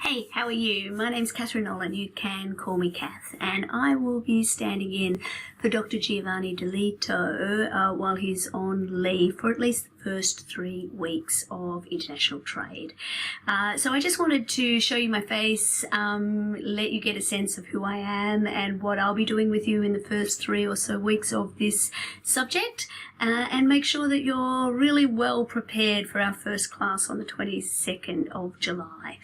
Hey, how are you? My name's Catherine Nolan. You can call me Kath, and I will be standing in for Dr. Giovanni Delito while he's on leave for at least the first 3 weeks of international trade. So I just wanted to show you my face, let you get a sense of who I am and what I'll be doing with you in the first 3 or so weeks of this subject, and make sure that you're really well prepared for our first class on the 22nd of July.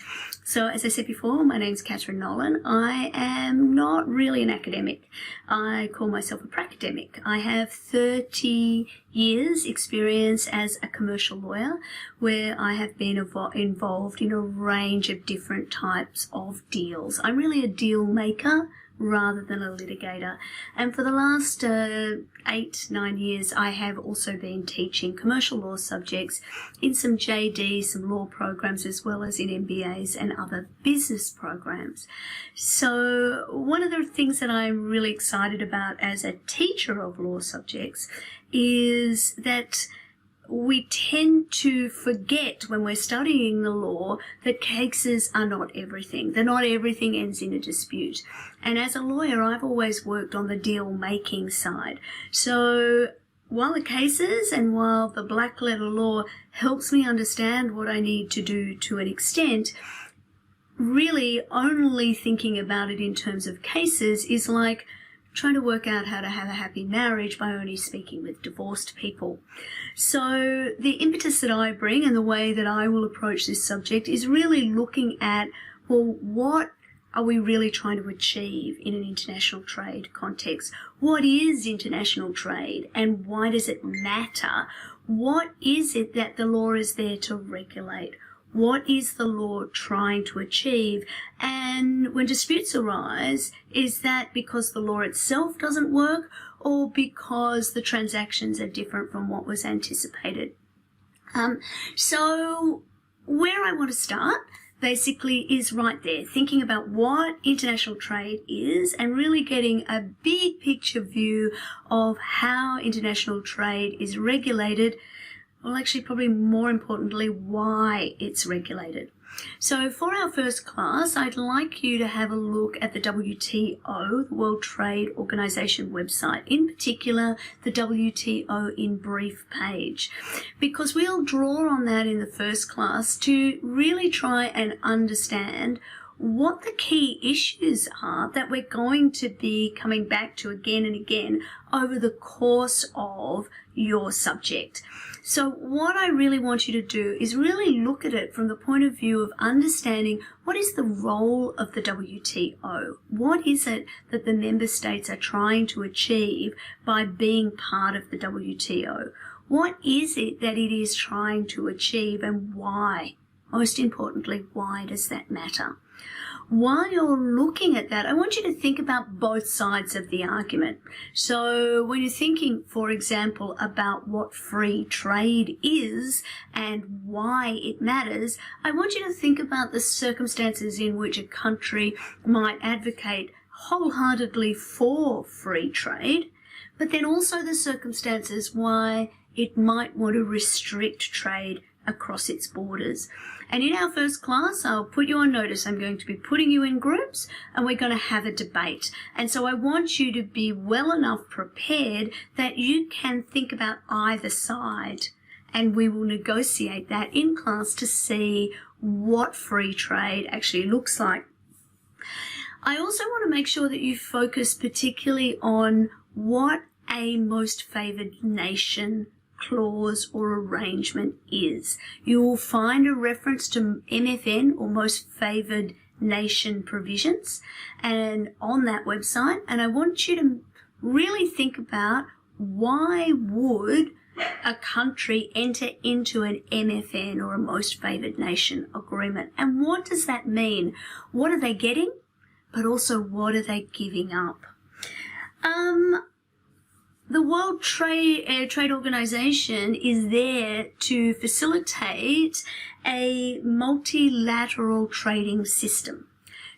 So as I said before, my name's Catherine Nolan. I am not really an academic. I call myself a pracademic. I have 30 years experience as a commercial lawyer where I have been involved in a range of different types of deals. I'm really a deal maker rather than a litigator. And for the last 8-9 years, I have also been teaching commercial law subjects in some JD, some law programs, as well as in MBAs and other business programs. So one of the things that I'm really excited about as a teacher of law subjects is that we tend to forget when we're studying the law that cases are not everything, that not everything ends in a dispute. And as a lawyer, I've always worked on the deal-making side. So while the cases and while the black letter law helps me understand what I need to do to an extent, really only thinking about it in terms of cases is like trying to work out how to have a happy marriage by only speaking with divorced people. So the impetus that I bring and the way that I will approach this subject is really looking at, well, what are we really trying to achieve in an international trade context? What is international trade and why does it matter? What is it that the law is there to regulate? What is the law trying to achieve? And when disputes arise, is that because the law itself doesn't work or because the transactions are different from what was anticipated? So where I want to start basically is right there, thinking about what international trade is and really getting a big picture view of how international trade is regulated. Well, actually, probably more importantly, why it's regulated. So for our first class, I'd like you to have a look at the WTO, the World Trade Organization website, in particular, the WTO in brief page, because we'll draw on that in the first class to really try and understand what the key issues are that we're going to be coming back to again and again over the course of your subject. So what I really want you to do is really look at it from the point of view of understanding what is the role of the WTO? What is it that the member states are trying to achieve by being part of the WTO? What is it that it is trying to achieve and why? Most importantly, why does that matter? While you're looking at that, I want you to think about both sides of the argument. So when you're thinking, for example, about what free trade is and why it matters, I want you to think about the circumstances in which a country might advocate wholeheartedly for free trade, but then also the circumstances why it might want to restrict trade across its borders. And in our first class, I'll put you on notice. I'm going to be putting you in groups and we're going to have a debate. And so I want you to be well enough prepared that you can think about either side, and we will negotiate that in class to see what free trade actually looks like. I also want to make sure that you focus particularly on what a most favored nation clause or arrangement is. You will find a reference to MFN, or most favored nation provisions, and on that website, and I want you to really think about why would a country enter into an MFN or a most favored nation agreement, and what does that mean? What are they getting, but also what are they giving up? The World Trade Organization is there to facilitate a multilateral trading system.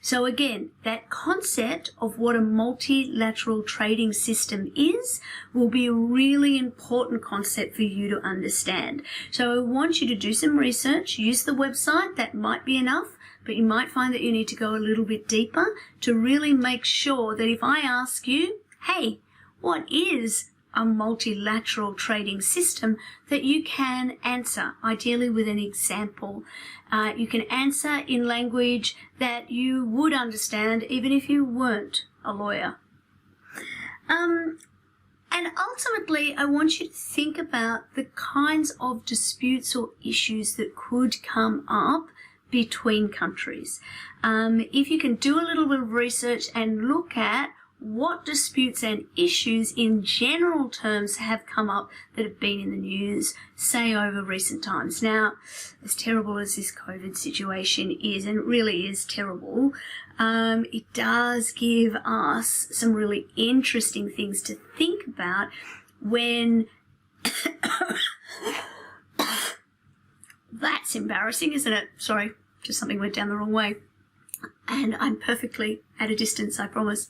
So again, that concept of what a multilateral trading system is will be a really important concept for you to understand. So I want you to do some research, use the website, that might be enough, but you might find that you need to go a little bit deeper to really make sure that if I ask you, hey, what is a multilateral trading system, that you can answer, ideally with an example. You can answer in language that you would understand even if you weren't a lawyer. And ultimately, I want you to think about the kinds of disputes or issues that could come up between countries. If you can do a little bit of research and look at what disputes and issues in general terms have come up that have been in the news, say over recent times. Now, as terrible as this COVID situation is, and it really is terrible, it does give us some really interesting things to think about when that's embarrassing, isn't it? Sorry, just something went down the wrong way. And I'm perfectly at a distance, I promise.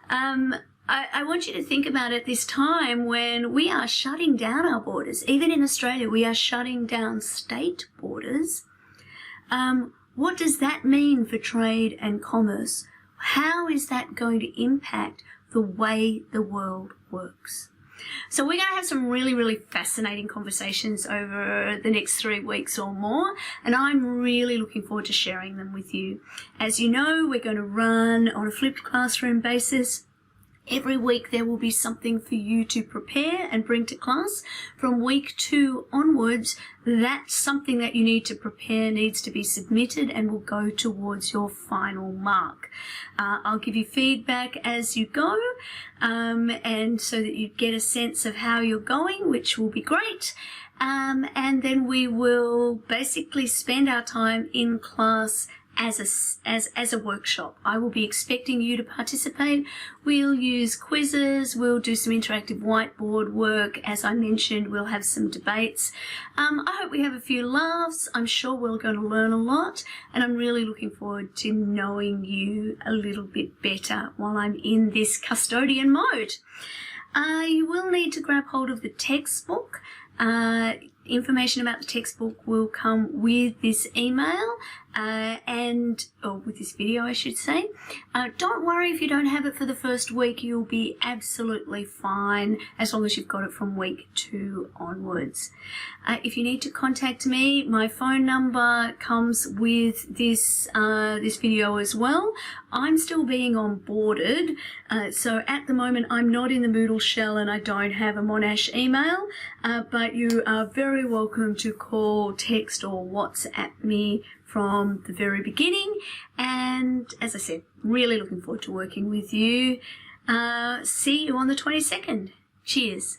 I want you to think about it this time when we are shutting down our borders. Even in Australia, we are shutting down state borders. What does that mean for trade and commerce? How is that going to impact the way the world works? So we're going to have some really, really fascinating conversations over the next 3 weeks or more, and I'm really looking forward to sharing them with you. As you know, we're going to run on a flipped classroom basis. Every week there will be something for you to prepare and bring to class. From week 2 onwards, that something that you need to prepare needs to be submitted and will go towards your final mark. I'll give you feedback as you go, and so that you get a sense of how you're going, which will be great. And then we will basically spend our time in class as a workshop. I will be expecting you to participate. We'll use quizzes, we'll do some interactive whiteboard work. As I mentioned, we'll have some debates. I hope we have a few laughs. I'm sure we're going to learn a lot, and I'm really looking forward to knowing you a little bit better while I'm in this custodian mode. You will need to grab hold of the textbook. Information about the textbook will come with this email or with this video, I should say. Don't worry if you don't have it for the first week. You'll be absolutely fine as long as you've got it from week 2 onwards. If you need to contact me, my phone number comes with this video as well. I'm still being onboarded, so at the moment I'm not in the Moodle shell and I don't have a Monash email, but you are very welcome to call, text or WhatsApp me from the very beginning. And as I said, really looking forward to working with you. See you on the 22nd. Cheers.